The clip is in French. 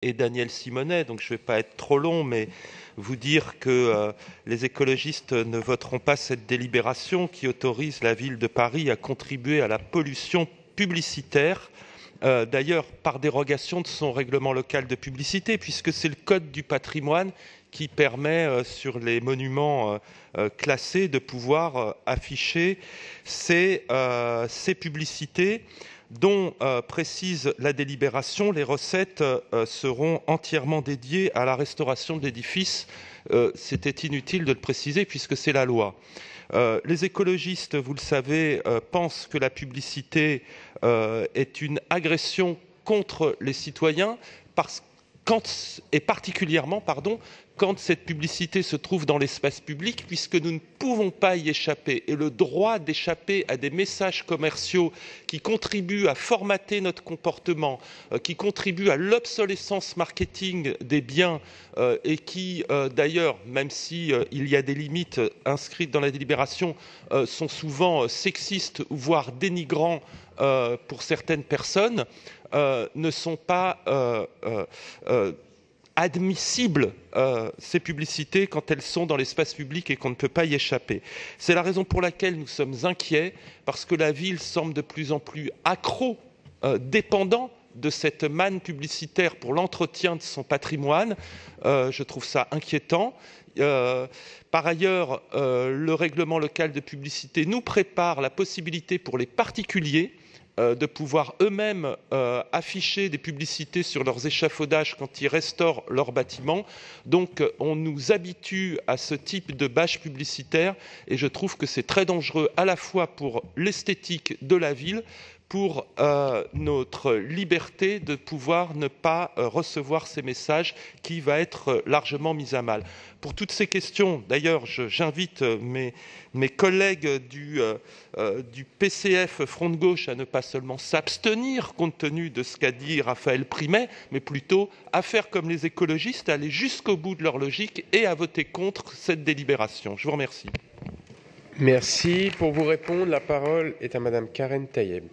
et Daniel Simonet, donc je ne vais pas être trop long, mais vous dire que les écologistes ne voteront pas cette délibération qui autorise la ville de Paris à contribuer à la pollution publicitaire, d'ailleurs par dérogation de son règlement local de publicité, puisque c'est le Code du patrimoine qui permet sur les monuments classés de pouvoir afficher ces publicités dont précise la délibération, les recettes seront entièrement dédiées à la restauration de l'édifice. C'était inutile de le préciser puisque c'est la loi. Les écologistes, vous le savez, pensent que la publicité est une agression contre les citoyens et particulièrement, quand cette publicité se trouve dans l'espace public, puisque nous ne pouvons pas y échapper. Et le droit d'échapper à des messages commerciaux qui contribuent à formater notre comportement, qui contribuent à l'obsolescence marketing des biens et qui, d'ailleurs, même si il y a des limites inscrites dans la délibération, sont souvent sexistes, voire dénigrants pour certaines personnes, ne sont pas admissibles, ces publicités, quand elles sont dans l'espace public et qu'on ne peut pas y échapper. C'est la raison pour laquelle nous sommes inquiets, parce que la ville semble de plus en plus accro, dépendant de cette manne publicitaire pour l'entretien de son patrimoine. Je trouve ça inquiétant. Par ailleurs, le règlement local de publicité nous prépare la possibilité pour les particuliers de pouvoir eux-mêmes afficher des publicités sur leurs échafaudages quand ils restaurent leurs bâtiments. Donc on nous habitue à ce type de bâche publicitaire et je trouve que c'est très dangereux à la fois pour l'esthétique de la ville, pour notre liberté de pouvoir ne pas recevoir ces messages qui va être largement mis à mal. Pour toutes ces questions, d'ailleurs, j'invite mes collègues du PCF Front de Gauche à ne pas seulement s'abstenir compte tenu de ce qu'a dit Raphaël Primet, mais plutôt à faire comme les écologistes, à aller jusqu'au bout de leur logique et à voter contre cette délibération. Je vous remercie. Merci. Pour vous répondre, la parole est à Madame Karen Tayeb.